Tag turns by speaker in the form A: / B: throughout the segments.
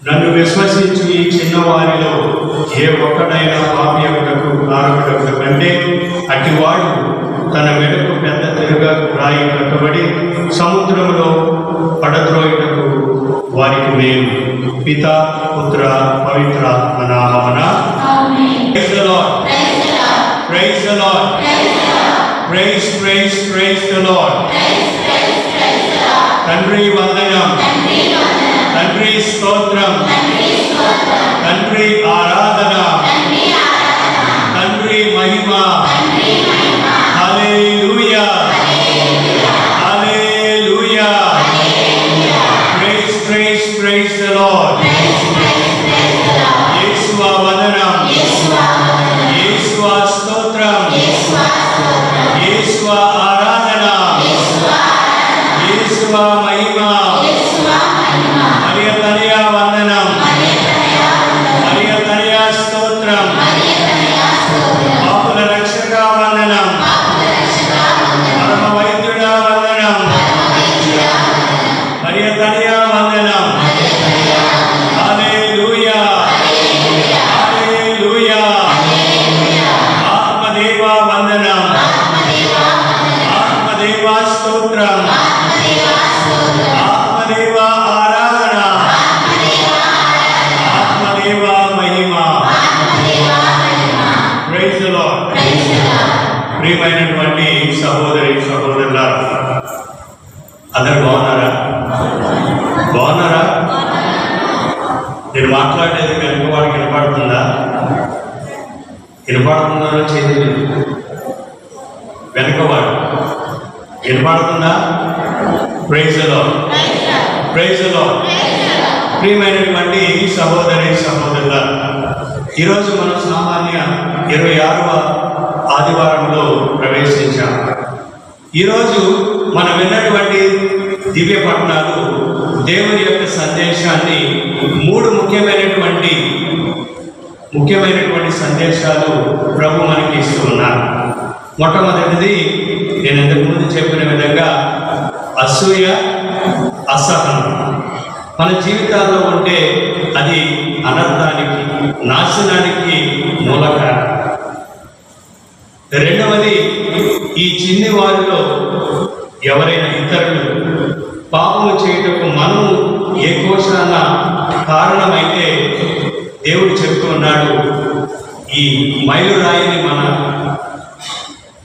A: నన్ను విశ్వసించి ఈ చిన్నవారిలో ఏ ఒక్కడైనా పాపి యొక్కకు కారకుడొక కంటే అటివాడు తన మెడకు పెద్ద తిరుగా రాయి కట్టబడి సముద్రంలో పడద్రోయుటకు వారికి మేలు. పిత పుత్ర పవిత్రాత్మ నామమున praise the Lord, praise the Lord, praise praise praise the Lord. తండ్రి వందనం, తండ్రి స్తోత్రం, తండ్రి ఆరాధన, తండ్రి మహిమ. Hallelujah, hallelujah. Praise praise praise the Lord. యేసువా వందనం, యేసువా స్తోత్రం, యేసువా ఆరాధన, యేసువా మహిమ. మరియ తనయ వందనం, మరియ తనయ స్తోత్రం, పాపుల రక్షక వందనం, పరమ వైద్యుడ వందనం, మరియ తనయ వందనం. హల్లెలూయా, హల్లెలూయా. ఆత్మదేవ వందనం, ఆత్మదేవ స్తోత్రం, ఆత్మదేవ ఆరాధన, ఆత్మదేవ మహిమ. Praise the Lord. ప్రియమైనటువంటి సహోదరి సహోదరులారా, అందరు బాగున్నారా? బాగున్నారా? నేను మాట్లాడేది వెనుక వాడికి వినపడుతుందా? వినపడుతుందో చేతులు వెనుకవాడు వినపడుతుందా? Praise the Lord, praise the Lord. ప్రియమైనటువంటి సహోదరి సహోదరులారా, ఈరోజు మనం సామాన్య 26వ ఆదివారంలో ప్రవేశించాం. ఈరోజు మనం విన్నటువంటి దివ్య పట్టణాలు దేవుని యొక్క సందేశాన్ని 3 ముఖ్యమైనటువంటి సందేశాలు ప్రభు మనకి ఇస్తూ ఉన్నారు. మొట్టమొదటిది నేను ఇంతకు ముందు చెప్పిన విధంగా అసూయ, అసహనం మన జీవితాల్లో ఉంటే అది అనర్థానికి, నాశనానికి మూలకారణం. రెండవది, ఈ చిన్ని వారిలో ఎవరైనా ఇతరులు పాపము చేయుటకు మనము ఏ కోశాన కారణమైతే దేవుడు చెప్తూ ఉన్నాడు, ఈ మైలురాయిని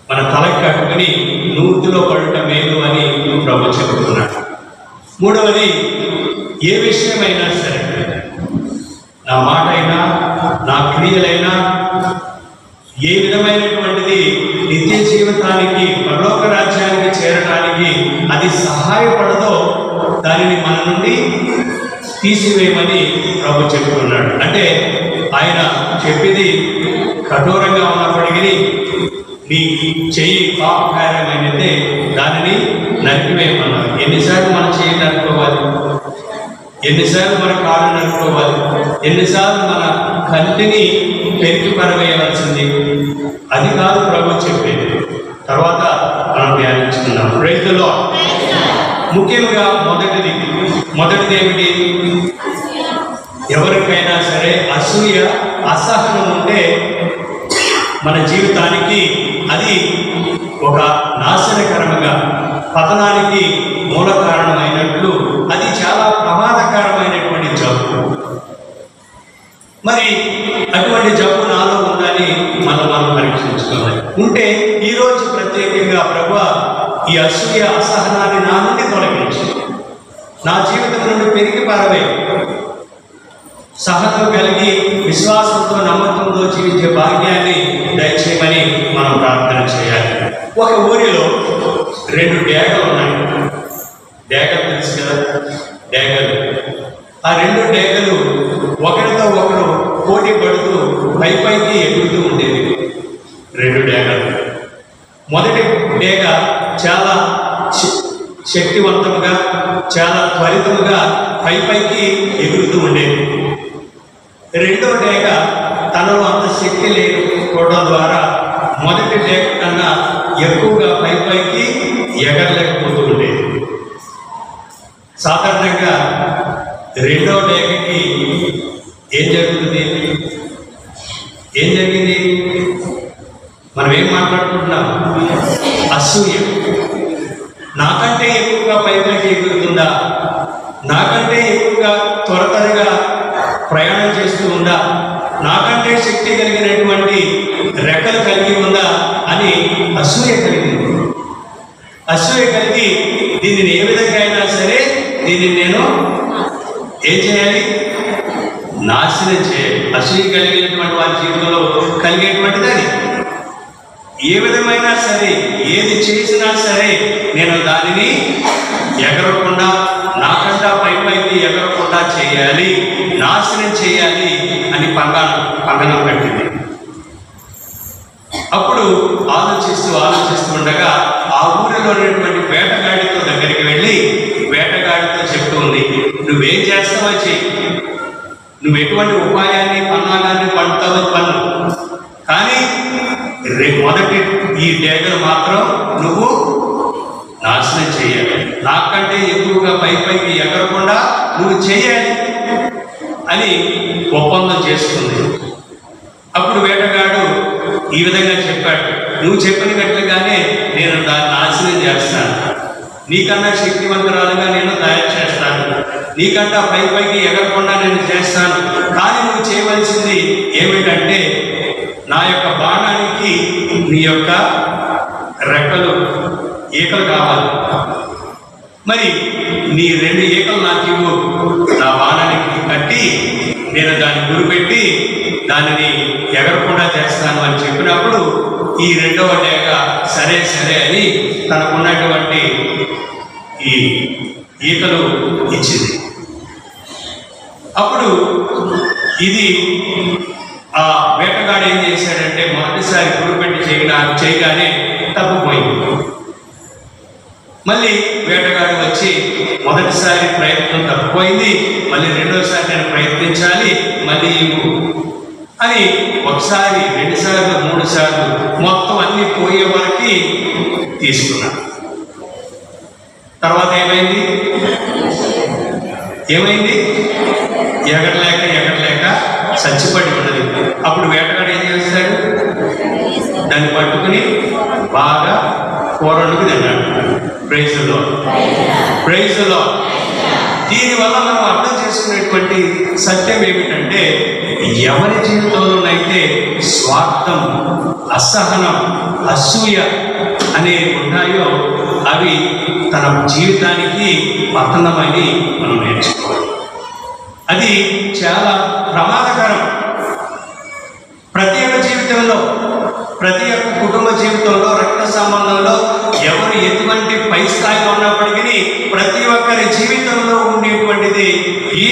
A: మన తలకి కట్టుకుని నూతిలో పడుట మేలు అని ప్రభు చెబుతున్నాడు. మూడవది, ఏ విషయమైనా సరే, నా మాట అయినా నా క్రియలైనా ఏ విధమైనటువంటిది నిత్య జీవితానికి, పరలోక రాజ్యానికి చేరడానికి అది సహాయపడదో దానిని మన నుండి తీసివేయమని ప్రభు చెప్తున్నాడు. అంటే ఆయన చెప్పింది కఠోరంగా ఉన్నప్పటికీ నీ చెయ్యి పాపకార్యమైనదే దానిని నరికివేయమన్నారు. ఎన్నిసార్లు మన చెయ్యి నరుకోవాలి? ఎన్నిసార్లు మన కాళ్ళు నరుకోవాలి? ఎన్నిసార్లు మన కంటిని పెరికి పరవేయవలసింది? అది కాదు ప్రభు చెప్పేది. తర్వాత మనం ధ్యానించుకున్నాం. Praise the lord. ముఖ్యంగా మొదటిది ఏమిటి? ఎవరికైనా సరే అసూయ, అసహనం ఉంటే మన జీవితానికి అది ఒక నాశనకరంగా, పతనానికి మూల కారణమైనట్లు అది చాలా ప్రమాదకరమైనటువంటి జబ్బు. మరి అటువంటి జబ్బు నాలో ఉందని మనం పరీక్షించుకోవాలి. ఉంటే ఈరోజు ప్రత్యేకంగా ప్రభువా, ఈ అసూయ, అసహనాన్ని నా నుండి తొలగించి నా జీవితం నుండి పెరిగి పారవే, సహనం కలిగి విశ్వాసంతో, నమ్మకంతో జీవించే భాగ్యాన్ని దయచేయమని మనం ప్రార్థన చేయాలి. ఒక ఊరిలో 2 డేగలు ఉన్నాయి. డేగలు తెలుసు కదా, డేగలు. ఆ 2 డేగలు ఒకరితో ఒకరు పోటీ పడుతూ పైకి ఎగురుతూ ఉండేవి. 2 డేగలు. మొదటి డేగ చాలా శక్తివంతముగా, చాలా త్వరితముగా పైకి ఎగురుతూ ఉండేది. రెండో డేగ తనలో అంత శక్తి లేకపోవడం ద్వారా మొదటి డేగ కన్నా ఎక్కువగా పైకి ఎగరలేకపోతూ ఉండేది. సాధారణంగా రెండో లేఖకి ఏం జరుగుతుంది? ఏం జరిగింది? మనం ఏం మాట్లాడుకుంటున్నాం? అసూయ. నాకంటే ఎక్కువగా పైకి ఎగురుతుందా? నాకంటే ఎక్కువగా త్వరగా ప్రయాణం చేస్తూ ఉందా? నాకంటే శక్తి కలిగినటువంటి రెక్కలు కలిగి ఉందా అని అసూయ కలిగింది. అసూయ కలిగి దీనిని ఏ విధంగా అయినా సరే దీనిని నేను ఏం చేయాలి? నాశనం చేయాలి. అసూయ కలిగినటువంటి వారి జీవితంలో కలిగేటువంటిది అది. ఏ విధమైనా సరే, ఏది చేసినా సరే నేను దానిని ఎగరకుండా, నాకంటా పైకి ఎగరకుండా చేయాలి, నాశనం చేయాలి అని పంగనం కట్టింది. అప్పుడు ఆలోచిస్తూ ఉండగా ఆ ఊరిలో ఉన్నటువంటి వేటగాడితో దగ్గరికి వెళ్ళి వేటగాడితో చెప్తూ ఉంది, నువ్వేం చేస్తావో చెయ్యి, నువ్వు ఎటువంటి ఉపాయాన్ని పన్నాగాన్ని పండుతావో పన్ను, కానీ మొదటి ఈ డేగను మాత్రం నువ్వు నాశనం చేయాలి, నాకంటే ఎక్కువగా పైకి ఎగరకుండా నువ్వు చేయాలి అని ఒప్పందం చేసుకుంది. అప్పుడు వేటగాడు ఈ విధంగా చెప్పాడు, నువ్వు చెప్పినట్లుగానే నేను దాన్ని నాశనం చేస్తాను, నీకన్నా శక్తివంతురాలుగా నేను తయారు చేస్తాను, నీకన్నా పైకి ఎగరకుండా నేను చేస్తాను, కానీ నువ్వు చేయవలసింది ఏమిటంటే నా యొక్క బాణానికి నీ యొక్క రెక్కలు ఈకలు కావాలి, మరి నీ 2 ఈకలు నాకు ఇవ్వు, నా బాణానికి కట్టి నేను దాన్ని గురిపెట్టి దానిని ఎగరకుండా చేస్తాను అని చెప్పినప్పుడు ఈ రెండవ డేగ సరే అని తనకున్నటువంటి ఈ ఈకలు ఇచ్చింది. అప్పుడు ఇది ఆ వేటగాడు ఏం చేశాడంటే మొదటిసారి గురిపెట్టి చేయగానే తప్పిపోయింది. మళ్ళీ వేటగాడు వచ్చి మొదటిసారి ప్రయత్నం తప్పిపోయింది, మళ్ళీ రెండోసారి నేను ప్రయత్నించాలి, మళ్ళీ అని 1 సారి 2 సార్లు 3 సార్లు మొత్తం అన్ని పోయే వరకు తీసుకున్నాడు. తర్వాత ఏమైంది? ఎగరలేక చచ్చిపడి ఉన్నది. అప్పుడు వేటగాడు ఏం చేస్తాడు? దాన్ని పట్టుకుని బాగా కూరడుకు తిన్నాడు. Praise the Lord. దీనివల్ల మనం అర్థం చేసుకునేటువంటి సత్యం ఏమిటంటే, ఎవరి జీవితంలోనైతే స్వార్థం, అసహనం, అసూయ అనేవి ఉన్నాయో అవి తన జీవితానికి పతనమని మనం నేర్చుకోవాలి. అది చాలా ప్రమాదకరం. ప్రతి ఒక్క జీవితంలో, ప్రతి ఒక్క కుటుంబ జీవితంలో, రక్త సంబంధంలో ఎవరు ఎటువంటి పై స్థాయిలో ఉన్నప్పటికీ ప్రతి ఒక్కరి జీవితంలో ఉండేటువంటిది ఈ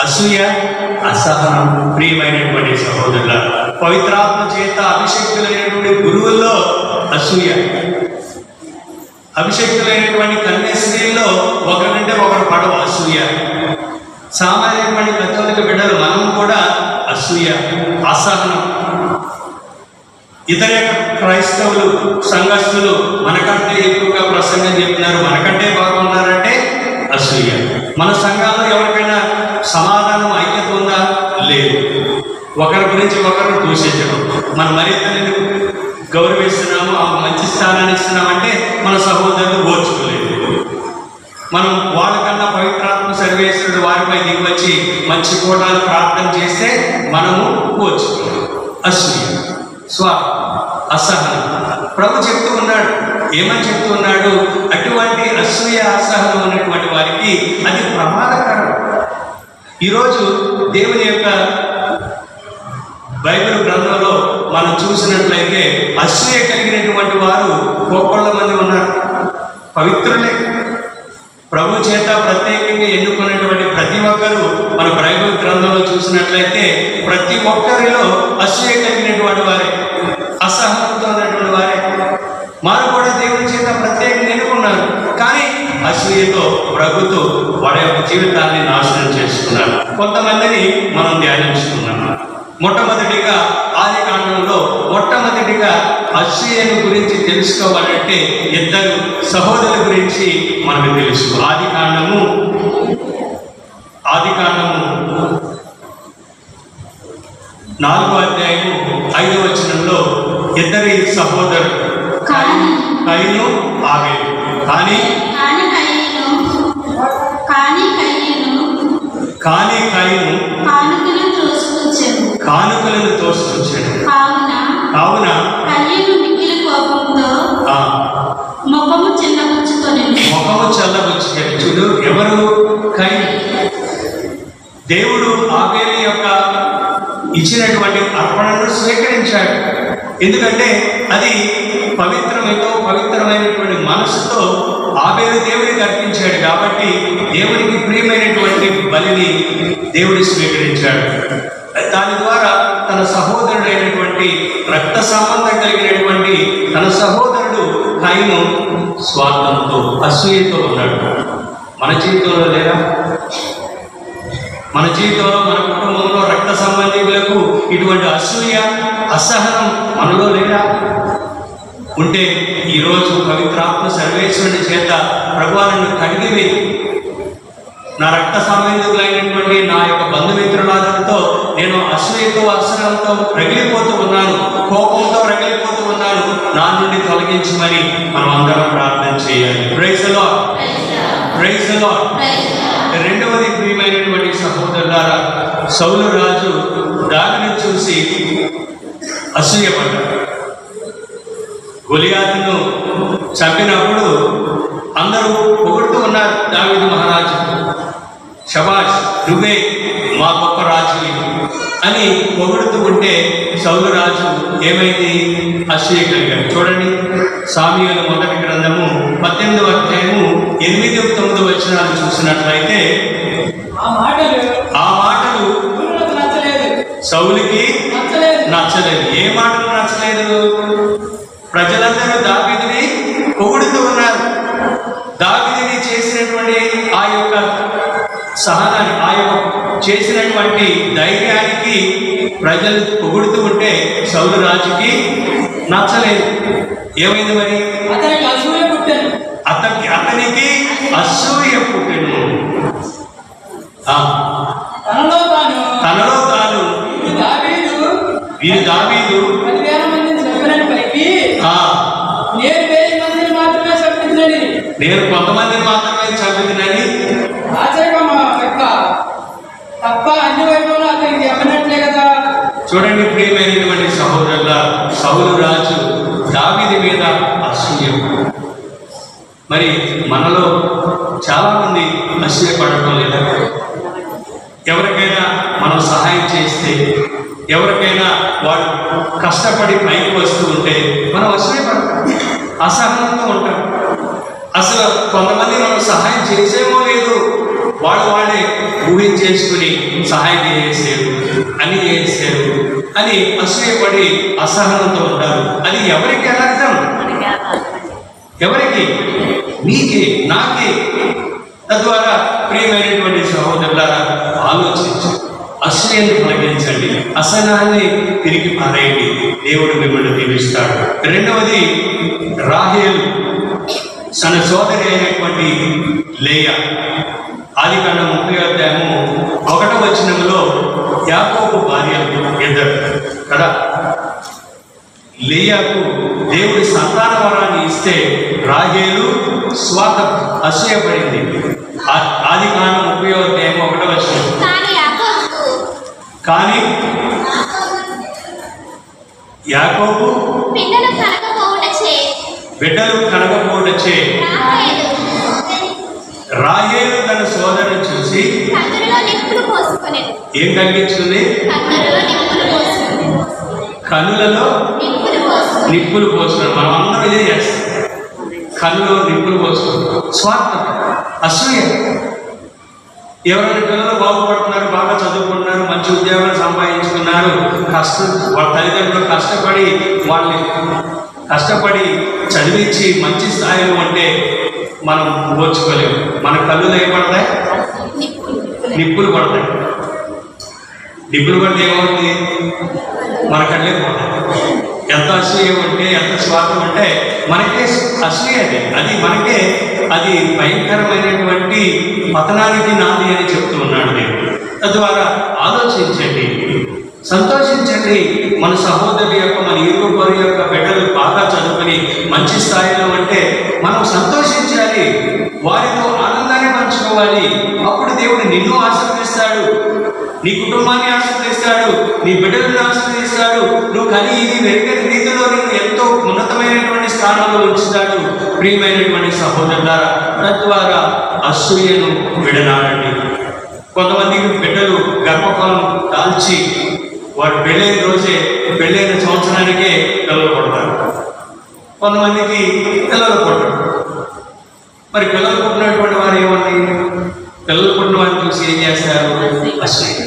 A: అసూయ, అసహనం. ప్రియమైనటువంటి సహోదరుల, పవిత్రాత్మ చేత అభిషేకులైనటువంటి గురువుల్లో అసూయ, అభిషేకులైనటువంటి కన్యాస్త్రీల్లో ఒకరంటే ఒకరు పడవ అసూయ, సామాన్యమైన కథోలిక బిడ్డలు మనం కూడా అసూయ, అసహనం. ఇతర క్రైస్తవులు సంఘస్థులు మనకంటే ఎక్కువగా ప్రసంగం చెప్తున్నారు, మనకంటే బాగున్నారంటే అసూయ. మన సంఘాల్లో ఎవరికైనా సమాధానం, ఐక్యత ఉందా? లేదు. ఒకరి గురించి ఒకరిని దూషించడం, మన మరింతని గౌరవిస్తున్నాము, మంచి స్థానాన్ని ఇస్తున్నామంటే మన సహోదరులు ఓర్చుకోలేదు. మనం వాళ్ళకన్నా పవిత్రాత్మ సర్వేశ్వరుడు వారిపై దిగివచ్చి మంచి కోటాలు ప్రార్థన చేస్తే మనము ఓర్చుకోలేదు. అసూయ, అసహనం. ప్రభు చెప్తూ ఉన్నాడు, ఏమని చెప్తూ ఉన్నాడు? అటువంటి అసూయ, అసహనం ఉన్నటువంటి వారికి అది ప్రమాదకరం. ఈరోజు దేవుని యొక్క బైబిల్ గ్రంథంలో మనం చూసినట్లయితే అసూయ కలిగినటువంటి వారు 1,00,000 మంది ఉన్నారు. పవిత్రులే, ప్రభు చేత ప్రత్యేకంగా ఎన్నుకున్నటువంటి ప్రతి ఒక్కరు మన బైబిల్ గ్రంథంలో చూసినట్లయితే ప్రతి ఒక్కరిలో అసూయ కలిగినటువంటి వారే, అసహనంతో ఉన్నటువంటి వారే. వారు కూడా దేవుని చేత ప్రత్యేకంగా ఎన్నుకున్నారు, కానీ అసూయతో ప్రభుతో వారి యొక్క జీవితాన్ని నాశనం చేసుకున్నారు. కొంతమందిని మనం ధ్యానించుకున్నాం. మొట్టమొదటిగా ఆదికాండంలో అసూయను గురించి తెలుసుకోవాలంటే 2 సహోదరుల గురించి మనకు తెలుసు. ఆదికాండము ఆదికాండము 4వ అధ్యాయము 5వ వచనంలో ఇద్దరి సహోదరులు కయీను ఆబేలు. కానీ కయీను కానుకలను తోసుకొచ్చాడు. కావున
B: ముఖము
A: చల్లబుచ్చుకొని చూడు, ఎవరు? కయీను. దేవుడు ఆబేలు యొక్క ఇచ్చినటువంటి అర్పణను స్వీకరించాడు. ఎందుకంటే అది పవిత్రమైనటువంటి మనసుతో ఆబేలు దేవుడికి అర్పించాడు కాబట్టి దేవుడికి ప్రియమైనటువంటి బలిని దేవుడు స్వీకరించాడు. దాని ద్వారా తన సహోదరుడైనటువంటి రక్త సంబంధం కలిగినటువంటి తన సహోదరుడు కయీను స్వార్థంతో అసూయతో ఉన్నాడు. మన జీవితంలో లేదా? మన జీవితంలో, మన కుటుంబంలో రక్త సంబంధికులకు ఇటువంటి అసూయ, అసహనం మనలో లేదా? ఉంటే ఈరోజు పవిత్రాత్మ సర్వేశ్వరుని చేత ప్రభువును కడిగివేయి. నా రక్త సంబంధికులైనటువంటి నా యొక్క బంధుమిత్రులతో నేను అసూయతో, అసహనంతో రగిలిపోతూ ఉన్నాను, కోపంతో రగిలిపోతూ ఉన్నాను, నా నుండి తొలగించమని మనం అందరం ప్రార్థన చేయాలి. Praise the Lord, praise the Lord. రెండవది ప్రియమైనటువంటి సహోదరులారా, సౌలు రాజు దావీదును చూసి అసూయపడ్డాడు. గొలియాతును చంపినప్పుడు అందరూ పొగుడుతూ ఉన్నారు దావీదు మహారాజు, శబాష్, నువ్వే మా గొప్ప రాజువి అని పొగుడుతూ ఉంటే సౌలు రాజు ఏమైంది? అసూయ కలిగాడు. చూడండి, సామ్యూయేలు మొదటి గ్రంథము 18వ అధ్యాయము 8-9 వచనాలు చూసినట్లయితే ఆ మాటలు సౌలుకి నచ్చలేదు. ఏ మాటలు నచ్చలేదు? ప్రజలందరూ దావీదుని పొగుడుతూ ఉన్నారు. దావీదుని చేసినటువంటి ఆ యొక్క సహనాన్ని, ఆ యొక్క చేసినటువంటి ధైర్యానికి ప్రజలు పొగుడుతూ ఉంటే సౌలు రాజుకి నచ్చలేదు. ఏమైంది మరి? అతనికి అసూయ పుట్టెను. తనలో తాను వీరు దావీదు నేను కొంతమందిని మాత్రమే చంపుతున్నాని చూడండి ప్రియమైనటువంటి సహోదరుల, సౌలు రాజు దావీదు మీద అసూయ. మరి మనలో చాలా మంది అసూయపడటం లేదా? ఎవరికైనా మనం సహాయం చేస్తే, ఎవరికైనా వాడు కష్టపడి పైకి వస్తూ ఉంటే మనం అసూయపడతాం, అసహనంతో ఉంటాం. అసలు కొంతమంది మనం సహాయం చేసేమో లేదు, వాళ్ళే ఊహించేసుకుని సహాయం చేసేరు, అని చేసేరు అని అసూయపడి అసహనంతో ఉంటారు. అది ఎవరికి అనర్థం? ఎవరికి? నీకే, నాకే. తద్వారా ప్రియమైనటువంటి సహోదరులారా, ఆలోచించు, అసూయను తొలగించండి, అసహనాన్ని తిరిగి పారేయండి, దేవుడు మిమ్మల్ని దీవిస్తాడు. రెండవది, రాహేలు తన సోదరి అయినటువంటి లేయా. ఆదికాండం 30వ అధ్యాయము 1వ వచనంలో యాకోబు భార్య ఇద్దరు కదా. లేయాకు దేవుడి సంతాన వరాన్ని ఇస్తే రాహేలు అసూయపడింది. ఆదికాండం 30వ అధ్యాయం 1వ వచనం. కానీ యాకోబు బిడ్డలు కనకపోవటచే రాహేలు తన సోదరుని చూసి ఏం కలిగించుకుంది? కన్నులలో నిప్పులు పోసుకున్నాం. మనం అందరం ఇదే చేస్తాం, కన్నులో నిప్పులు పోసుకుంటాం. స్వార్థం, అసూయ. ఎవరైనా పిల్లలు బాగుపడుతున్నారు, బాగా చదువుకుంటున్నారు, మంచి ఉద్యోగాలు సంపాదించుకున్నారు, వాళ్ళ తల్లిదండ్రులు కష్టపడి చదివించి మంచి స్థాయిలో ఉంటే మనం ఓర్చుకోలేము. మన కళ్ళు ఏమపడతాయి? నిప్పులు పడతాయి. నిప్పులు పడితే ఏమవుతుంది? మన కళ్ళే పోతాయి. ఎంత అసూయ ఉంటే, ఎంత స్వార్థం ఉంటే మనకే అసూయ. అది మనకే అది భయంకరమైనటువంటి పతనానికి నాంది అని చెప్తూ ఉన్నాడు నేను. తద్వారా ఆలోచించండి, సంతోషించండి. మన సహోదరు యొక్క, మన ఇరుగు పొరుగు యొక్క బిడ్డలు బాగా చదువుకొని మంచి స్థాయిలో అంటే మనం సంతోషించాలి, వారితో ఆనందాన్ని పంచుకోవాలి. అప్పుడు దేవుడు నిన్ను ఆశీర్వదిస్తాడు, నీ కుటుంబాన్ని ఆశీర్వదిస్తాడు, నీ బిడ్డలను ఆశీర్వదిస్తాడు. నువ్వు కానీ ఇది వెరిగని రీతిలో నేను ఎంతో ఉన్నతమైనటువంటి స్థానంలో ఉంచుతాడు. ప్రియమైనటువంటి సహోదరులారా, తద్వారా అసూయను విడనాడండి. కొంతమంది బిడ్డలు గర్భఫలం దాల్చి వాడు పెళ్ళైన రోజే, పెళ్ళైన సంవత్సరానికే పిల్లలు పుడతారు. కొంతమందికి పిల్లలు పుట్టరు. మరి పిల్లలు పుట్టినటువంటి వారు ఏమండి, పిల్లలు పుట్టిన వారిని చూసి ఏం చేస్తారు? అసూయ.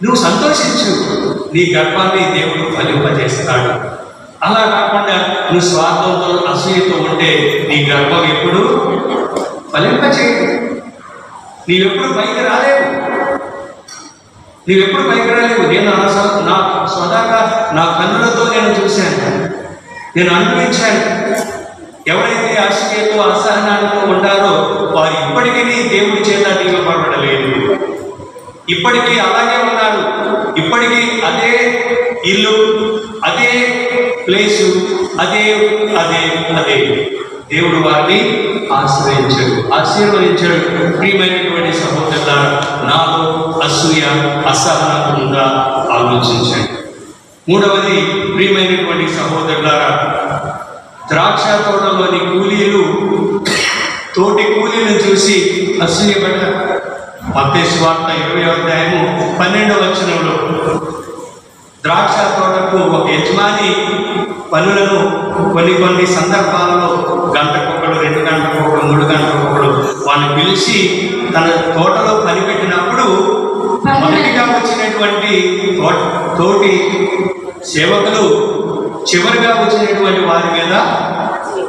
A: నువ్వు సంతోషించు, నీ గర్భాన్ని దేవుడు ఫలింపజేస్తాడు. అలా కాకుండా నువ్వు స్వార్థంతో అసూయతో ఉంటే నీ గర్భం ఎప్పుడు ఫలింపచేయదు. నీవెప్పుడు పైకి రాలేవు, నీవెప్పుడు పైకి రాలేవు. నేను నా స్వతహాగా నా కన్నులతో నేను చూశాను, నేను అనుభవించాను. ఎవరైతే అసూయతో అసహనాలతో ఉంటారో వారు ఇప్పటికీ దేవుడి చేత దీవపడలేదు. ఇప్పటికీ అలాగే ఉన్నారు. ఇప్పటికీ అదే ఇల్లు, అదే ప్లేసు, అదే అదే అదే దేవుడు వారిని ఆశీర్వదించాడు. ప్రియమైనటువంటి సహోదరులారా, నాలో అసూయ అసహనం ఉందా ఆలోచించండి. మూడవది, ప్రియమైనటువంటి సహోదరులారా, ద్రాక్ష తోటలోని కూలీలు తోటి కూలీలను చూసి అసూయపడ్డారు. మత్తయి సువార్త 20వ అధ్యాయము 12వ వచనంలో ద్రాక్ష తోటకు ఒక యజమాని పనులను కొన్ని సందర్భాలలో గంటకొకడు, 2 గంటలకొకడు, 3 గంటలకొకడు వాళ్ళని పిలిచి తన తోటలో పనిపెట్టినప్పుడు మొదటిగా వచ్చినటువంటి తోటి సేవకులు చివరిగా వచ్చినటువంటి వారి మీద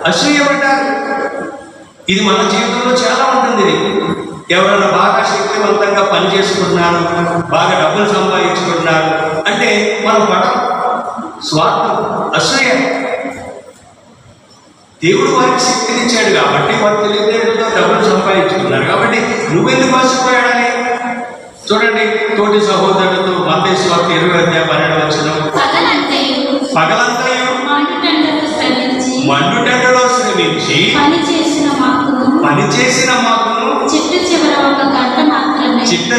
A: అసూయపడ్డారు. ఇది మన జీవితంలో చాలా ఉంటుంది. ఎవరైనా బాగా శక్తివంతంగా పని చేసుకుంటున్నారు, బాగా డబ్బులు సంపాదించుకుంటున్నారు అంటే మనం పడం స్వార్థం, అసూయ. దేవుడు వారికి శక్తినిచ్చాడు కాబట్టి వారు తెలివితేటలతో డబ్బులు సంపాదించుకున్నారు కాబట్టి నువ్వెందుకు మర్చిపోయాడని. చూడండి, తోటి సహోదరులతో మత్తయి సువార్త 20వ అధ్యాయం 12వ వచనం, పగలంతయు మండుటెండలో శ్రమించి పని చేసిన మాకును చిట్ట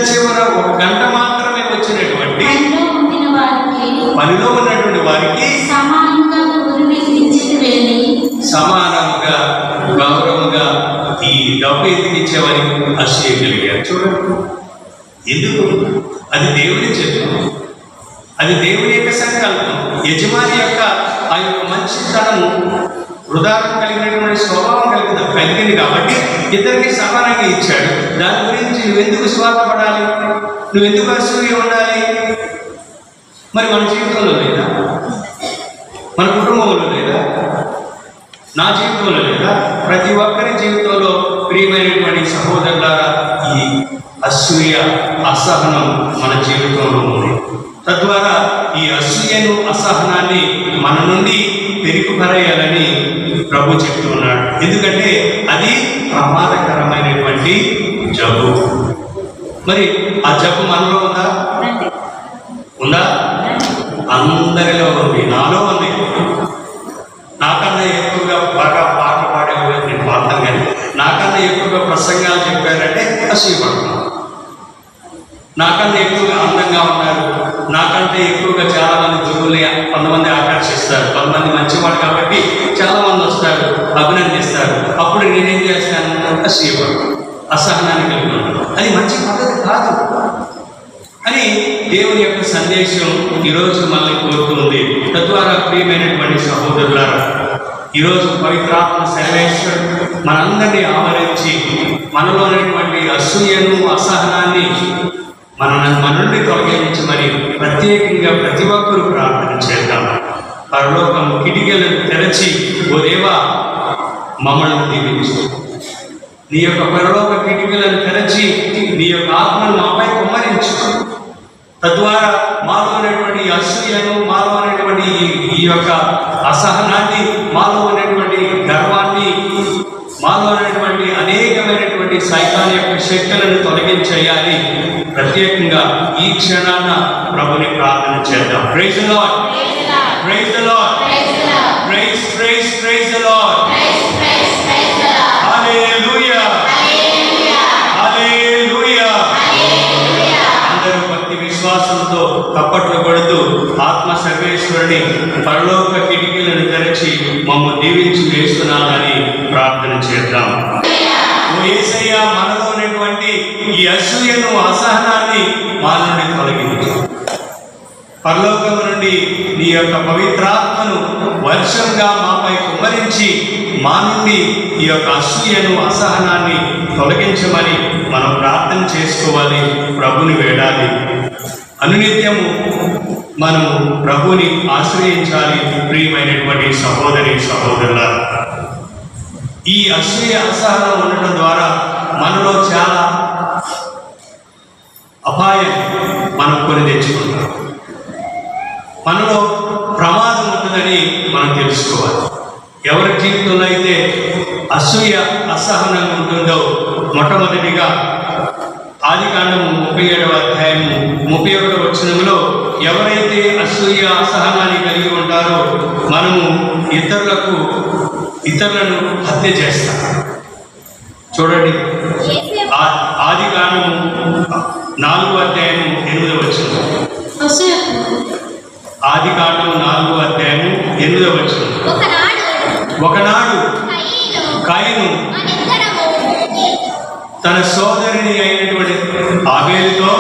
A: చివర ఒక గంట మాత్రమే వచ్చినటువంటి పనిలో ఉన్నటువంటి వారికి సమానంగా గౌరవంగా ఈ డబ్బు ఎందుకు ఇచ్చేవారికి అసూయ కలిగారు. చూడండి, ఎందుకు? అది దేవుని చిత్తం, అది దేవుని యొక్క సంకల్పం. యజమాని యొక్క ఆ యొక్క మంచితనము, ఉదాహరణ కలిగినటువంటి స్వభావం కలిగింది కాబట్టి ఇద్దరికి సమానంగా ఇచ్చాడు. దాని గురించి నువ్వెందుకు స్వార్థపడాలి? నువ్వెందుకు అసూయ ఉండాలి? మరి మన జీవితంలో లేదా? మన కుటుంబంలో లేదా? నా జీవితంలో లేదా? ప్రతి ఒక్కరి జీవితంలో ప్రియమైనటువంటి సహోదరులారా, ఈ అసూయ అసహనం మన జీవితంలో ఉంది. తద్వారా ఈ అసూయను అసహనాన్ని మన నుండి పెరిగిపరేయాలని ప్రభు చెప్తూ ఉన్నాడు. ఎందుకంటే అది ప్రమాదకరమైనటువంటి జబ్బు. మరి ఆ జబ్బు మనలో ఉందా? ఉందా? అందరిలో ఉంది, నాలో ఉంది. నాకన్నా ఎక్కువగా బాగా పాటలు పాడేవాళ్ళు నేను పాడతాను, కానీ నాకన్నా ఎక్కువగా ప్రసంగాలు చెప్పారంటే అసూయపడుతున్నాను. నాకన్నా ఎక్కువగా అందంగా ఉన్నారు, నాకంటే ఎక్కువగా చాలామంది గురువులు కొంతమంది ఆకర్షిస్తారు, కొంతమంది మంచివాడు కాబట్టి చాలామంది వస్తారు, అభినందిస్తారు. అప్పుడు నేనేం చేస్తాను? అసూయపడు, అసహనాన్ని కలిగి ఉంటాను. అది మంచి పద్ధతి కాదు అని దేవుని యొక్క సందేశం ఈరోజు మనల్ని కోరుతుంది. తద్వారా ప్రియమైనటువంటి సహోదరులారా, ఈరోజు పవిత్రాత్మ సర్వేశ్వరుడు మనందరినీ ఆవరించి మనలో ఉన్నటువంటి అసూయను అసహనాన్ని మన నుండి తొలగించి మరి ప్రత్యేకంగా ప్రతి ఒక్కరూ ప్రార్థన చేద్దాం. పరలోకం కిటికీలను తెరచి, ఓ దేవా మమ్మల్ని దీవించు. నీ యొక్క పరలోక కిటికీలను తెరచి నీ యొక్క ఆత్మను మాపై కుమ్మరించు. తద్వారా మాలో ఉన్నటువంటి అసూయను, మాలో ఉన్నటువంటి ఈ యొక్క అసహనాన్ని, మాలో ఉన్నటువంటి గర్వాన్ని, మాలో ఉన్నటువంటి అనేకమైనటువంటి సైతాన్ యొక్క శక్తులను చర్యలను తొలగించేయాలి. ప్రత్యేకంగా ఈ క్షణాన ప్రభుని ప్రార్థన చేద్దాం. Praise the Lord, praise the Lord, praise praise praise the Lord. Hallelujah, hallelujah. అందరూ భక్తి విశ్వాసంతో తప్పట్లు కొడుతూ ఆత్మ సర్వేశ్వరుని పరలోక కిటికీలను తెరచి మమ్మల్ని దీవించి వేస్తున్నానని ప్రార్థన చేద్దాం. ఓ యేసయ్య, మనలో ఉన్నటువంటి ఈ అసూయను, అసహనాన్ని మా నుండి తొలగించు. పరలోకం నుండి నీ యొక్క పవిత్రాత్మను వర్షంగా మాపై కుమ్మరించి మా నుండి ఈ యొక్క అసూయను, అసహనాన్ని తొలగించమని మనం ప్రార్థన చేసుకోవాలి, ప్రభుని వేడాలి. అనునిత్యము మనము ప్రభుని ఆశ్రయించాలి. ప్రియమైనటువంటి సహోదరి సహోదరులారా, ఈ అసూయ, అసహనం ఉండటం ద్వారా మనలో చాలా అపాయం మనం కొని తెచ్చుకుంటాం. మనలో ప్రమాదం ఉంటుందని మనం తెలుసుకోవాలి. ఎవరి జీవితంలో అయితే అసూయ, అసహనం ఉంటుందో మొట్టమొదటిగా ఆదికాండము 37వ అధ్యాయము 31వ వచనంలో ఎవరైతే అసూయ, అసహనాన్ని కలిగి ఉంటారో మనము ఇతరులను హత్య చేస్తాం. చూడండి, ఆదికాండము 4వ అధ్యాయము 8వ వచనం. ఆదికాండము 4వ అధ్యాయము 8వ వచనం. ఒకనాడు కయీను తన సోదరుని అయినటువంటి ఆబేలుతో,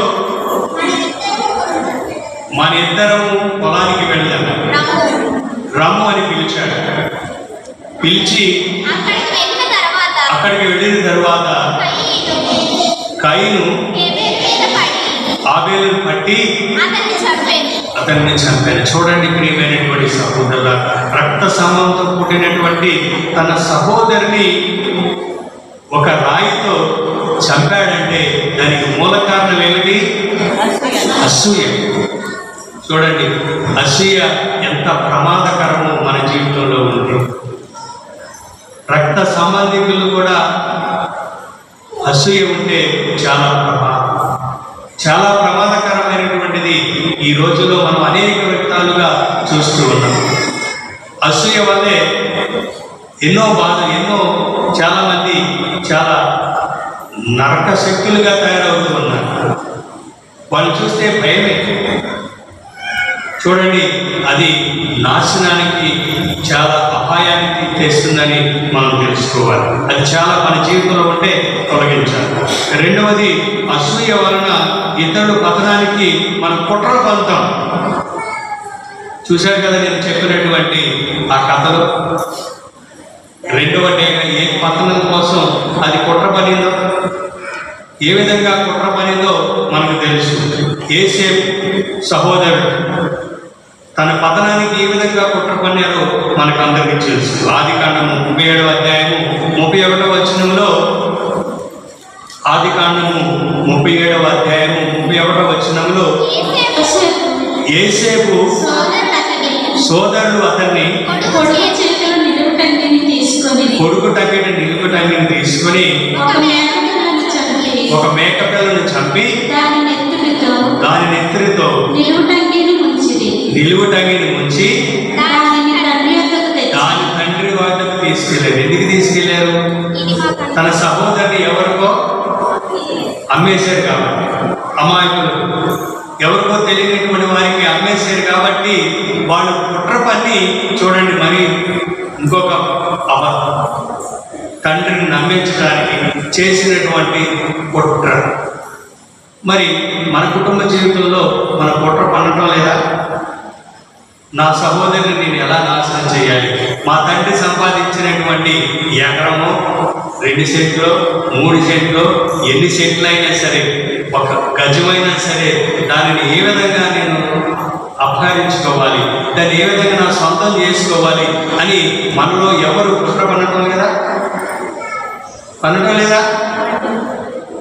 A: మన ఇద్దరము పొలానికి వెళ్దాం రమ్ము అని పిలిచాడు. పిలిచి అక్కడికి వెళ్ళిన తర్వాత కయీను ఆబేలును పట్టి అతన్ని చంపాను. చూడండి ప్రియమైనటువంటి సహోదరుల, రక్త సంబంధంతో పుట్టినటువంటి తన సహోదరిని ఒక రాయితో చంపాడంటే దానికి మూల కారణం ఏమిటి? అసూయ. చూడండి, అసూయ ఎంత ప్రమాదకరమో మన జీవితంలో ఉంది. రక్త సంబంధికులు కూడా అసూయ ఉంటే చాలా ప్రమాదకరమైనటువంటిది. ఈ రోజుల్లో మనం అనేక విధాలుగా చూస్తూ ఉన్నాం. అసూయ వల్లే ఎన్నో చాలామంది చాలా నరక శక్తులుగా తయారవుతూ ఉన్నారు. వాళ్ళు చూస్తే భయమే. చూడండి, అది నాశనానికి, చాలా అపాయానికి తెస్తుందని మనం తెలుసుకోవాలి. అది చాలా మన జీవితంలో ఉంటే తొలగించాలి. రెండవది, అసూయ వలన ఇతరుల పతనానికి మనం కుట్రలు పొందుతాం. చూశారు కదా నేను చెప్పినటువంటి ఆ కథలో. రెండవ డేగ ఏ పతనం కోసం అది కుట్ర పనిందో, ఏ విధంగా కుట్ర పనిందో మనకు తెలుసు. యోసేపు సహోదరుడు తన పతనానికి ఏ విధంగా కుట్ర పన్నారో మనకు అందరికీ తెలుసు. ఆదికాండము 37వ అధ్యాయము 31వ వచనంలో, ఆదికాండము 37వ అధ్యాయము 31వ వచనంలో యోసేపు సోదరులు అతన్ని కొడుకు టంగిని నిలుపుటంగిని తీసుకొని ఒక మేకపిల్లను చంపి దాని నెత్తిరితో నిలువుటంగిని ముంచి దాని తండ్రి వద్దకు తీసుకెళ్ళారు. ఎందుకు తీసుకెళ్లారు? తన సహోదరుని ఎవరికో అమ్మేశారు కాబట్టి, అమాయకులు ఎవరికో తెలియనటువంటి వారికి అమ్మేశారు కాబట్టి వాళ్ళు కుట్ర పన్ని, చూడండి, మరి ఇంకొక అబద్ధం, తండ్రిని నమ్మించడానికి చేసినటువంటి కుట్ర. మరి మన కుటుంబ జీవితంలో మన కుట్ర పన్నటం లేదా? నా సహోదరిని నేను ఎలా నాశనం చేయాలి? మా తండ్రి సంపాదించినటువంటి ఎకరమో 2 సెంట్లు 3 సెంట్లు ఎన్ని సెంట్లు అయినా సరే, ఒక గజమైనా సరే, దానిని ఏ విధంగా నేను అపహరించుకోవాలి, దాన్ని ఏ విధంగా నా సొంతం చేసుకోవాలి అని మనలో ఎవరు కుట్ర పన్నటం లేదా? పన్నటం లేదా?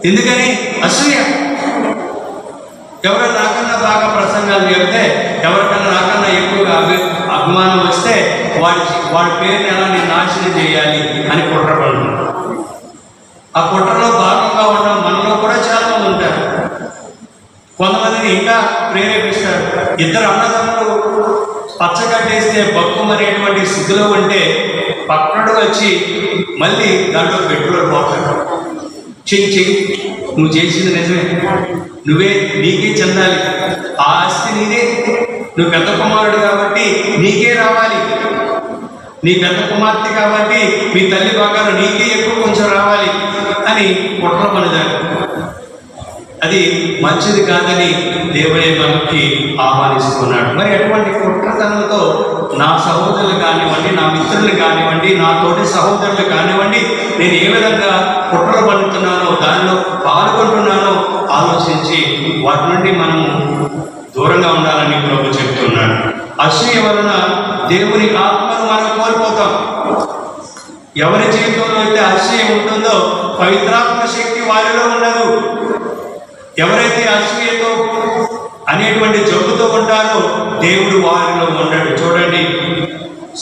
A: ఎందుకని? అసూయ. ఎవరైనా నాకన్నా బాగా ప్రసంగాలు చెప్తే, ఎవరికన్నా నాకన్నా ఎక్కువగా అభిమానం వస్తే వాడి పేరుని ఎలా నేను నాశనం చేయాలి అని కుట్ర పడుతున్నాను. ఆ కుట్రలో భాగంగా ఉండడం మనలో కూడా చాలా మంది ఉంటారు. కొంతమందిని ఇంకా ప్రేరేపిస్తారు. ఇద్దరు అన్నదమ్ములు పచ్చగట్టేస్తే బక్కుమనేటువంటి స్థితిలో ఉంటే పక్కడు వచ్చి మళ్ళీ దాంట్లో పెట్రోల్ పోతాడు. చెయ్యి నువ్వు చేసింది నిజమే, నీకే చెందాలి, ఆ ఆస్తి నీదే, నువ్వు పెద్ద కుమారుడు కాబట్టి నీకే రావాలి, నీ పెద్ద కుమార్తె కాబట్టి మీ తల్లి భాగాలు నీకే ఎక్కువ కొంచెం రావాలి అని కుట్ర పనిదారు. అది మంచిది కాదని దేవుడే మనకి ఆహ్వానిస్తున్నాడు. మరి అటువంటి కుట్రతనంతో నా సహోదరులు కానివ్వండి, నా మిత్రులు కానివ్వండి, నా తోటి సహోదరులు కానివ్వండి, నేను ఏ విధంగా కుట్రలు పడుతున్నానో, దానిలో పాల్గొంటున్నానో ఆలోచించి వాటి నుండి మనము దూరంగా ఉండాలని ప్రభు చెప్తున్నాడు. అసూయ వలన దేవుని ఆత్మను మనం కోల్పోతాం. ఎవరి జీవితంలో అయితే అసూయ ఉంటుందో పవిత్రాత్మ శక్తి వారిలో ఉండదు. ఎవరైతే అసూయతో అనేటువంటి జబ్బుతో ఉంటారో దేవుడు వారిలో ఉండడు. చూడండి,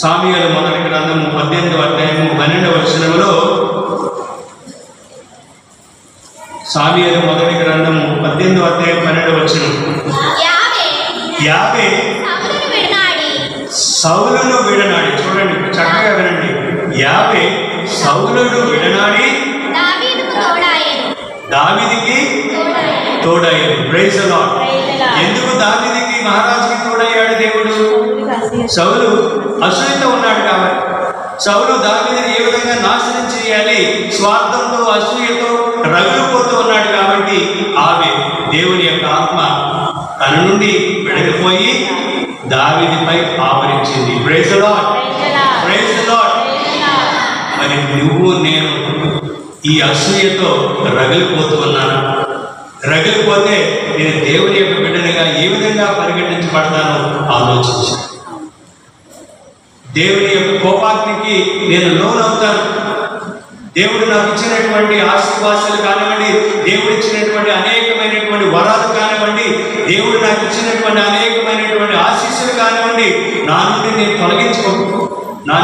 A: సామ్యుయేలు మొదటి గ్రంథము 18వ అధ్యాయము 12వ వచనములో, సామ్యుయేలు మొదటి గ్రంథము 18వ అధ్యాయం 12వ వచనం, యావే సౌలును విడనాడి, చూడండి చక్కగా వినండి, యావే సౌలును విడనాడి దావీదుకి తోడయ్యాడు. Praise the Lord. ఎందుకు దావీదుకి మహారాజుకి తోడయ్యాడు దేవుడు? సౌలు అసూయతో ఉన్నాడు కాబట్టి. సౌలు దావీదుని ఏ విధంగా నాశనం చేయాలి, స్వార్థంతో అసూయతో రగిలిపోతూ ఉన్నాడు కాబట్టి ఆమె దేవుని యొక్క ఆత్మ తన నుండి వెడలిపోయి దావీదుపై ఆవరించింది. Praise the Lord. Praise the Lord. మరి నువ్వు నేను ఈ అసూయతో రగిలిపోతూ ఉన్నాను. రగిలిపోతే నేను దేవుని యొక్క బిడ్డనిగా ఏ విధంగా పరిగణించబడతానో ఆలోచించు. దేవుని యొక్క కోపాగ్నికి నేను లోనవుతాను. దేవుడు నాకు ఇచ్చినటువంటి ఆశీర్వాదాలు కానివ్వండి, దేవుడు ఇచ్చినటువంటి అనేకమైనటువంటి వరాలు కానివ్వండి, దేవుడు నాకు ఇచ్చినటువంటి అనేకమైనటువంటి ఆశీస్సులు కానివ్వండి, నా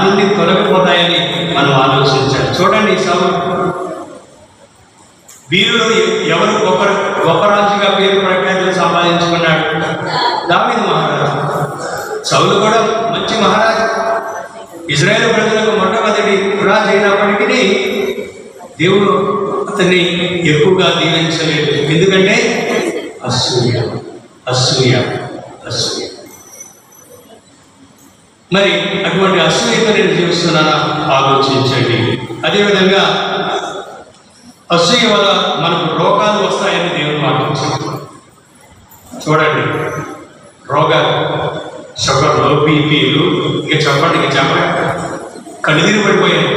A: నుండి తొలగిపోతాయని మనం ఆలోచించాలి. చూడండి, సౌలు వీరులు ఎవరు గొప్ప రాజుగా పేరు ప్రఖ్యాతులు సంపాదించుకున్నాడు? దావీదు మహారాజు. సౌలు కూడా మంచి మహారాజు, ఇజ్రాయేలు ప్రజలకు మొట్టమొదటి రాజు అయినప్పటికీ దేవుడు అతన్ని ఎక్కువగా దీవించలేదు. ఎందుకంటే అసూయ అసూయ అసూయ. మరి అటువంటి అసూయతో నేను జీవిస్తున్నానా ఆలోచించండి. అదేవిధంగా అసూయ వల్ల మనకు రోగాలు వస్తాయని దేవుడు మాట్లాడుతున్నాడు. చూడండి, రోగాలు, షుగర్లు, బీపీలు, ఇక చెప్పండి కళ్ళు తిరిగి పడిపోయాయి.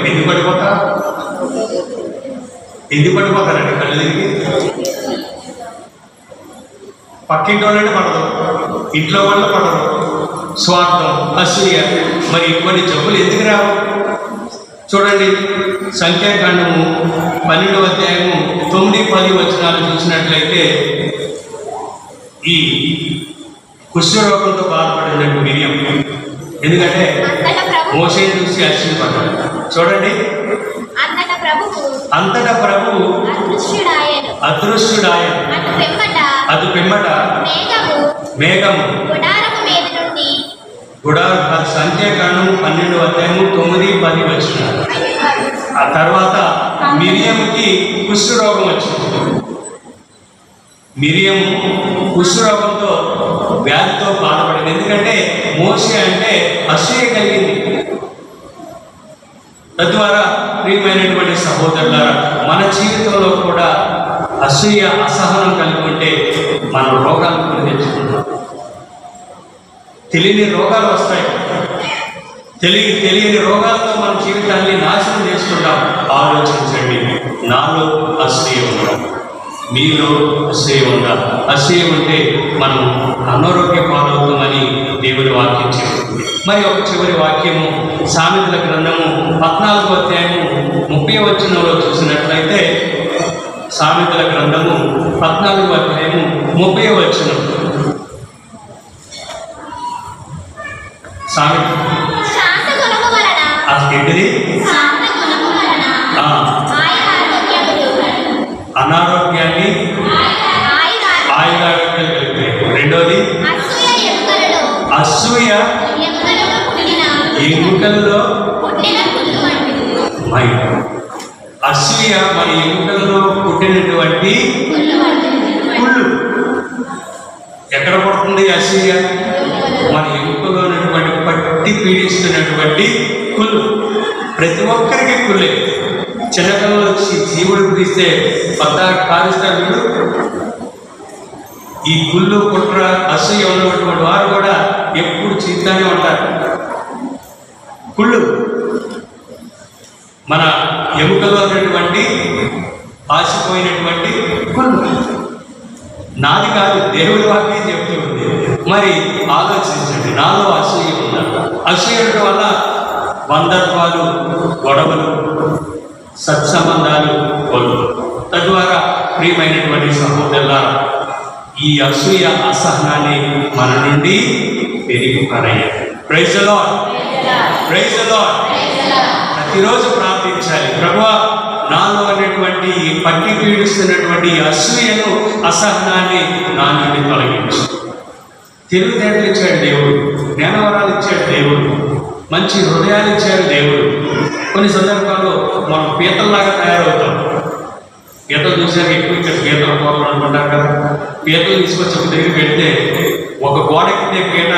A: ఎందుకు పడిపోతారండి కళ్ళు తిరిగి? పక్కింటి వాళ్ళంటే పడదు, ఇంట్లో వాళ్ళు పడదు. స్వార్థం, అసూయ, మరి ఇటువంటి జబ్బులు ఎందుకు రావు? చూడండి, సంఖ్యాకాండము 12వ అధ్యాయము 9-10 వచనాలు చూసినట్లయితే ఈ కుష్ఠరోగంతో బాధపడినట్టు మిరియం, ఎందుకంటే మోషేని చూసి ఆశ్చర్యపడ్డాడు. చూడండి, అంతటా ప్రభువు అదృశ్యుడాయను, అటు పిమ్మట మేఘము గుడారం. సంఖ్యాకాండము 12వ అధ్యాయము 9-10 వచనాలు. ఆ తర్వాత మిరియంకి కుష్ఠరోగం వచ్చింది. మిరియం కుష్ఠరోగంతో వ్యాధితో బాధపడింది. ఎందుకంటే మోషే అంటే అసూయ కలిగింది. తద్వారా ప్రియమైనటువంటి సహోదరులారా, మన జీవితంలో కూడా అసూయ, అసహనం కలిగి ఉంటే మనం రోగాలు కొని తెచ్చుకుంటాం. తెలియని రోగాలు వస్తాయి. తెలియని రోగాలతో మన జీవితాన్ని నాశనం చేసుకుంటాం. ఆలోచించండి, నాలో అసూయ ఉందా, మీలో అసూయ ఉందా? అసూయ ఉంటే మనం అనారోగ్య పాలవుతామని దేవుడి వాక్యం చెబుతుంది. మరి ఒక చివరి వాక్యము సామెతల గ్రంథము 14వ అధ్యాయము 30వ వచనంలో చూసినట్లయితే, సామెతల గ్రంథము 14వ అధ్యాయము 30వ వచనం. అనారోగ్యాన్ని అసూయ
B: ఎముకలలో పుట్టిన
A: ఎముకలలో
B: కుళ్ళు వంటిది.
A: మై అసూయ మన ఎముకలలో పుట్టినటువంటి
B: కుళ్ళు వంటిది.
A: కుళ్ళు. ఎక్కడ పడుతుంది అసూయ? మన ఎముకలో ఉన్నటువంటి పట్టి పీడిస్తున్నటువంటి కుళ్ళు. ప్రతి ఒక్కరికి కుళ్ళే. చిన్నపిల్లలు వచ్చి జీవుడు పిలిస్తే పద్దా కాలుస్తాడు వీడు. ఈ కుళ్ళు కుట్ర అసూయ ఉన్నటువంటి వారు కూడా ఎప్పుడు చీతానే ఉంటారు. కుళ్ళు మన ఎముకలో ఉన్నటువంటి ఆసిపోయినటువంటి కుళ్ళు. నాది కాదు, దేవుడి వాక్యం చెప్తుంది. మరి ఆలోచించండి, నాలో అసూయ ఉందంట. అసూయ ఉండడం వల్ల బంధత్వాలు, గొడవలు, సత్సంబంధాలు కోల్పు. తద్వారా ప్రియమైనటువంటి సహోదరులారా, ఈ అసూయ అసహనాన్ని మన నుండి పెరిగి పడేయాలి. Praise the Lord, praise the Lord. ప్రతిరోజు ప్రార్థించాలి, ప్రభువా నాలో అనేటువంటి ఈ పట్టి పీడిస్తున్నటువంటి ఈ అసూయను, అసహనాన్ని నా నుండి తొలగించు. తెలివితేటలు ఇచ్చాడు దేవుడు, జ్ఞానవరాలు ఇచ్చాడు దేవుడు, మంచి హృదయాలు ఇచ్చాడు దేవుడు. కొన్ని సందర్భాల్లో మనం పీతల్లాగా తయారవుతాం. పీతలు చూసాక ఎక్కువ ఇక్కడ పీతల కోరలు అనుకుంటారు కదా. పీతలు తీసుకొచ్చి ఒక దగ్గర పెడితే ఒక గోడకి పీత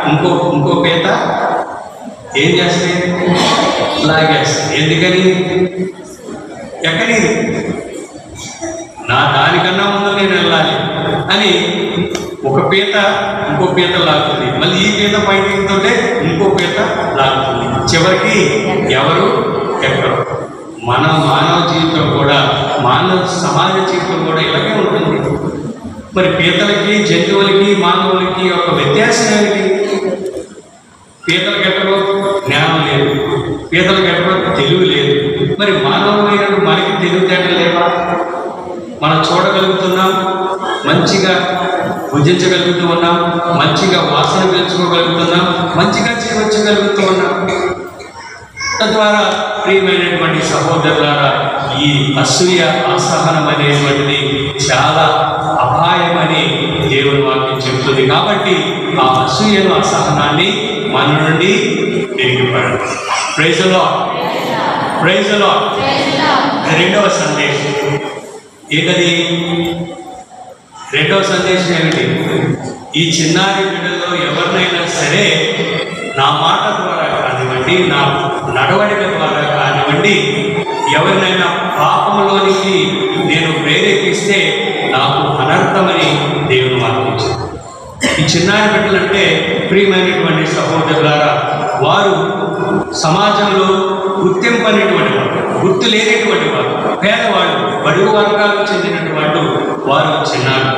A: ఇంకో పీత ఏం చేస్తాయి? లాగేస్తాయి. ఎందుకని? ఎక్కడి నా దానికన్నా ముందు నేను వెళ్ళాలి అని ఒక పీత ఇంకో పీత లాగుతుంది. మళ్ళీ ఈ పీత పైకి ఇంకో పీత లాగుతుంది. చివరికి ఎవరు ఎక్కరు. మన మానవ జీవితం కూడా, మానవ సమాజ జీవితం కూడా ఇలాగే ఉంటుంది. మరి పీతలకి, జంతువులకి, మానవులకి ఒక వ్యత్యాసం ఏమిటి? పీతలకు ఎక్కడో జ్ఞానం లేదు, పీతలకు ఎక్కడో తెలివి లేదు. మరి మానవులైన మనకి తెలివితేటలు లేవా? మనం చూడగలుగుతున్నాం, మంచిగా భుజించగలుగుతూ ఉన్నాం, మంచిగా వాసన పీల్చుకోగలుగుతున్నాం, మంచిగా జీవించగలుగుతూ ఉన్నాం. తద్వారా ప్రియమైనటువంటి సహోదరులారా, ఈ అసూయ, అసహనం అనేటువంటిది చాలా అపాయమని దేవుని వాక్యం చెబుతుంది. కాబట్టి ఆ అసూయను, అసహనాన్ని మన నుండి పెరిగిపడండి. Praise the Lord, praise the Lord. రెండవ సందేశం ఏంటది? రెండవ సందేశం ఏమిటి? ఈ చిన్నారి బిడ్డలో ఎవరినైనా సరే నా మాట ద్వారా కానివ్వండి, నా నడవడిక ద్వారా కానివ్వండి, ఎవరినైనా పాపంలోనికి నేను ప్రేరేపిస్తే నాకు అనర్థమని దేవుని వాక్యం. ఈ చిన్నారి బిడ్డలంటే ప్రియమైనటువంటి సహోదరులారా, వారు సమాజంలో గుర్తింపనేటువంటి వారు, గుర్తు లేనటువంటి వారు, పేదవాళ్ళు, బడుగు వర్గాలకు చెందినటువంటి వారు చిన్నారు.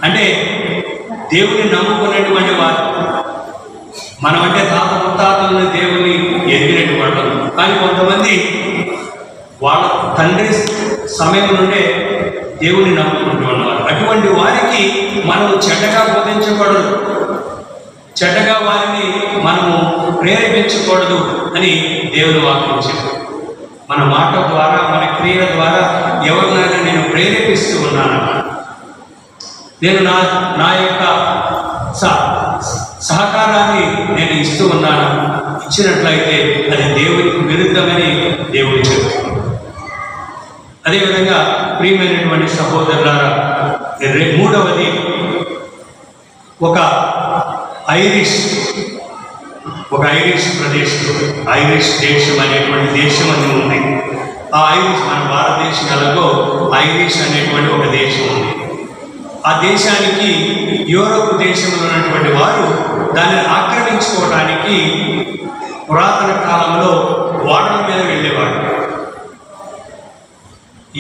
A: అంటే దేవుని నమ్ముకున్నటువంటి వారు. మనం అంటే తాత ముత్తాతలను దేవుని ఎదిగినటువంటి వాళ్ళు. కానీ కొంతమంది వాళ్ళ తండ్రి సమయం నుండే దేవుని నమ్ముకుంటున్నవారు. అటువంటి వారికి మనం చెడ్డగా బోధించకూడదు, చెడ్డగా వారిని మనము ప్రేరేపించకూడదు అని దేవుని వాక్యం చెప్పారు. మన మాట ద్వారా, మన క్రియల ద్వారా ఎవరినైనా నేను ప్రేరేపిస్తూ ఉన్నాను, నేను నా యొక్క సహకారాన్ని నేను ఇస్తూ ఉన్నాను, ఇచ్చినట్లయితే అది దేవునికి విరుద్ధమని దేవుడు చెప్తున్నాడు. అదేవిధంగా ప్రియమైనటువంటి సహోదరులారా, మూడవది ఒక ఐరిష్ ప్రదేశం, ఐరిష్ దేశం అనేటువంటి దేశం అని ఉంది. ఆ ఐరిష్ మన భారతదేశంలో ఐరిష్ అనేటువంటి ఒక దేశం ఉంది. ఆ దేశానికి యూరోప్ దేశంలో ఉన్నటువంటి వారు దానిని ఆక్రమించుకోవడానికి పురాతన కాలంలో ఓడల మీద వెళ్ళేవాడు.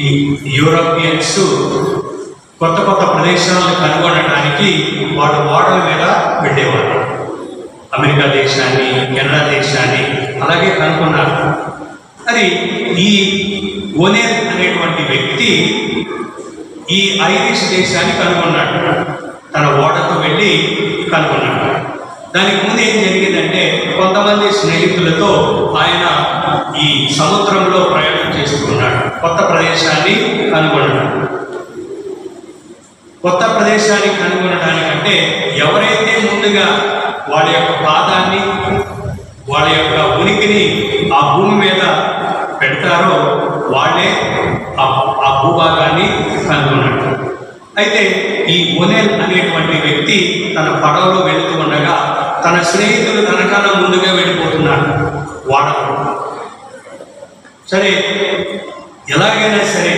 A: ఈ యూరోపియన్స్ కొత్త కొత్త ప్రదేశాలను కనుగొనడానికి వాడు ఓడల మీద వెళ్ళేవాడు. అమెరికా దేశాన్ని, కెనడా దేశాన్ని అలాగే కనుగొన్నారు. అది ఈ ఓనెల్ అనేటువంటి వ్యక్తి ఈ ఐరిష్ దేశాన్ని కనుగొన్నాడు. తన ఓడతో వెళ్ళి కనుగొన్నాడు. దానికి ముందు ఏం జరిగిందంటే, కొంతమంది స్నేహితులతో ఆయన ఈ సముద్రంలో ప్రయాణం చేస్తున్నాడు. కొత్త ప్రదేశాన్ని కనుగొన్నాడు. కొత్త ప్రదేశాన్ని కనుగొనడానికంటే ఎవరైతే ముందుగా వాళ్ళ యొక్క పాదాన్ని, వాళ్ళ యొక్క ఉనికిని ఆ భూమి మీద పెడతారో వాళ్ళే ఆ భూభాగాన్ని కనుగొన్నట్టు. అయితే ఈ ఓనేల్ అనేటువంటి వ్యక్తి తన పడవలో వెళుతూ ఉండగా తన స్నేహితులు తనకన్నా ముందుగా వెళ్ళిపోతున్నారు వాడకు. సరే, ఎలాగైనా సరే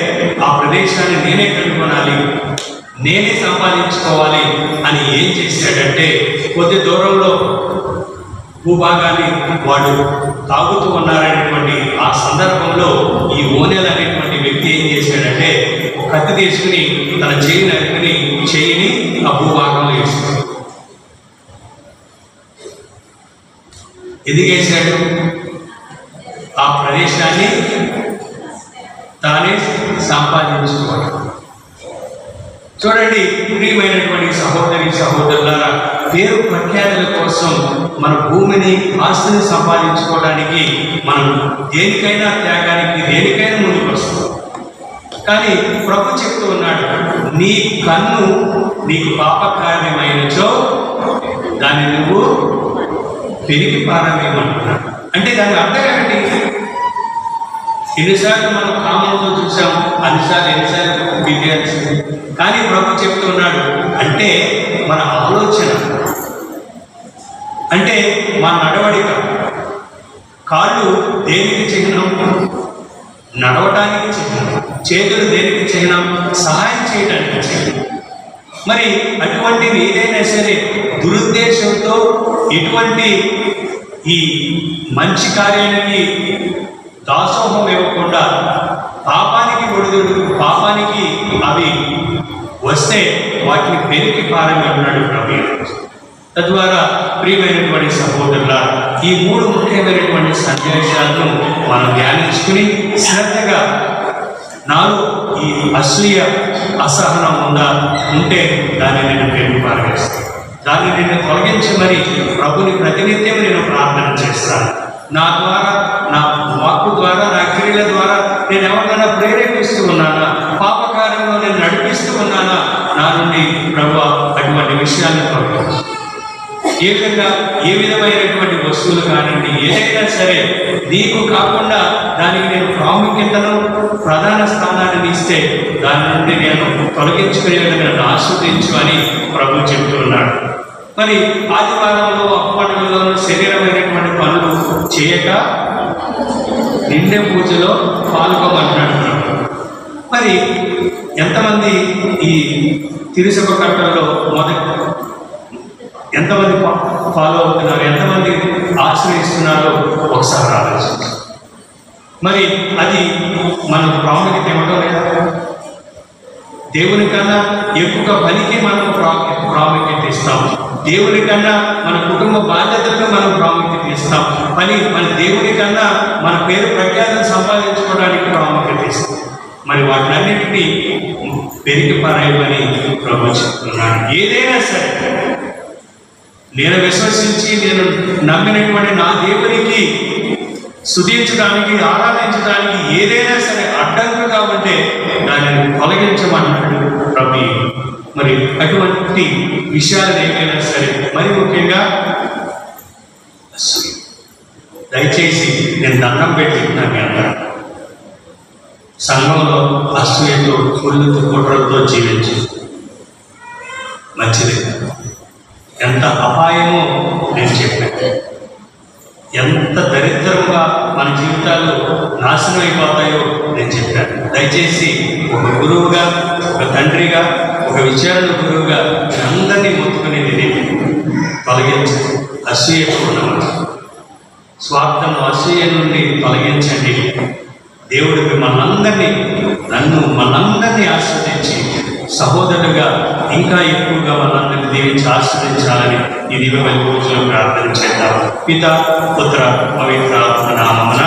A: ఆ ప్రదేశాన్ని నేనే కనుగొనాలి, నేనే సంపాదించుకోవాలి అని ఏం చేశాడంటే కొద్ది దూరంలో భూభాగాన్ని వాడు తాగుతూ ఉన్నారనేటువంటి ఆ సందర్భంలో ఈ ఓనెల్ అనేటువంటి వ్యక్తి ఏం చేశాడంటే కత్తి తీసుకుని తన చేయి నరుకుని చేయిని ఆ భూభాగంలో వేసుకున్నాడు. ఎందుకు వేశాడు? ఆ ప్రదేశాన్ని తానే సంపాదించుకోవాలి. చూడండి ప్రియమైనటువంటి సహోదరి సహోదరులారా, పేరు ప్రఖ్యాతుల కోసం మన భూమిని ఆస్తిని సంపాదించుకోవడానికి మనం దేనికైనా త్యాగానికి దేనికైనా ముందుకు వస్తాం. కానీ ప్రభు చెప్తూ ఉన్నాడు, నీ కన్ను నీకు పాపకార్యమైనచో దాన్ని నువ్వు పెరిగి పారవేయమంటున్నాడు. అంటే దాని అర్థం ఏమిటి? ఎన్నిసార్లు మనం కామంతో చూసాం, ఎన్నిసార్లు బిగియాల్సింది. కానీ ప్రభు చెప్తున్నాడు, అంటే మన ఆలోచన, అంటే మన నడవడిక, కాళ్ళు దేనికి చిహ్నం? నడవటానికి చిహ్నం. చేతులు దేనికి చిహ్నం? సహాయం చేయడానికి చిహ్నం. మరి అటువంటిది ఏదైనా సరే దురుద్దేశంతో ఇటువంటి ఈ మంచి కార్యానికి దాసోహం ఇవ్వకుండా పాపానికి అవి వస్తే వాటిని పెరిగి పారమన్నాడు ప్రభు. తద్వారా ప్రియమైనటువంటి సహోదరుల ఈ 3 ముఖ్యమైనటువంటి సందేశాలను మనం ధ్యానించుకుని శ్రద్ధగా నాలో ఈ అశ్లీయ అసహనం ఉంటే దాన్ని నేను పెరిగి పారవేస్తాను. దాన్ని నేను తొలగించమని ప్రభుని ప్రతినిత్యం నేను ప్రార్థన చేస్తాను. నా ద్వారా, నా వాక్కు ద్వారా, నా క్రియల ద్వారా నేను ఎవరినైనా ప్రేరేపిస్తూ ఉన్నానా, పాపకార్యంలో నేను నడిపిస్తూ ఉన్నానా, నా నుండి ప్రభు అటువంటి విషయాన్ని తొలగించు. ఏ విధమైనటువంటి వస్తువులు కానివ్వండి, ఏదైనా సరే నీకు కాకుండా దానికి నేను ప్రాముఖ్యతను, ప్రధాన స్థానాన్ని ఇస్తే దాని నుండి నేను తొలగించుకునే విధంగా నన్ను ఆస్వాదించు అని ప్రభు చెప్తున్నాడు. మరి ఆదివారంలో అప్పటిలోనూ శరీరమైనటువంటి పనులు చేయక నిండే పూజలో పాల్గొమంటున్నాడు. మరి ఎంతమంది ఈ తిరుసభ కట్టల్లో ఎంతమంది ఫాలో అవుతున్నారు, ఎంతమంది ఆశ్రయిస్తున్నారో ఒకసారి ఆలోచించారు. మరి అది మనకు ప్రాముఖ్యత ఇవ్వడం లేదా? దేవుని కన్నా ఎక్కువగా పనికి మనం ప్రాముఖ్యత ఇస్తాం. దేవుని కన్నా మన కుటుంబ బాధ్యతలకు మనం ప్రాముఖ్యత ఇస్తాం. మన దేవుని కన్నా మన పేరు ప్రఖ్యాతం సంపాదించుకోవడానికి ప్రాముఖ్యత ఇస్తాం. మరి వాటినన్నింటినీ పెరిగి పారాయమని ప్రభు చెప్తున్నాడు. ఏదైనా సరే నేను విశ్వసించి నేను నమ్మినటువంటి నా దేవునికి స్తుతించడానికి, ఆరాధించడానికి ఏదైనా సరే అడ్డంకుగా ఉంటే దానిని తొలగించమన్నాడు ప్రభు. మరి అటువంటి విషయాలు ఏమైనా సరే, మరి ముఖ్యంగా దయచేసి నేను దండం పెట్టుకుంటున్నాను అన్నారు, సంఘంలో అసూయతో, కుళ్ళుతో, కుట్రలతో జీవించు మంచిది. ఎంత అపాయమో నేను చెప్పాను. ఎంత దరిద్రంగా మన జీవితాలు నాశనం అయిపోతాయో నేను చెప్పాను. దయచేసి ఒక గురువుగా, ఒక తండ్రిగా, ఒక విచారణ గురువుగా అందరినీ మొత్తుకునేది తొలగించు. అసూయతో ఉన్నవాడు స్వార్థం, అసూయ నుండి తొలగించండి. దేవుడు మనందరినీ ఆస్వాదించి సహోదరుడుగా ఇంకా ఎక్కువగా మనందరినీ దీవించి ఆస్వాదించాలని ఈ దివ్య రోజులో ప్రార్థన చేద్దాం. పిత, పుత్ర, పవిత్ర నామమున.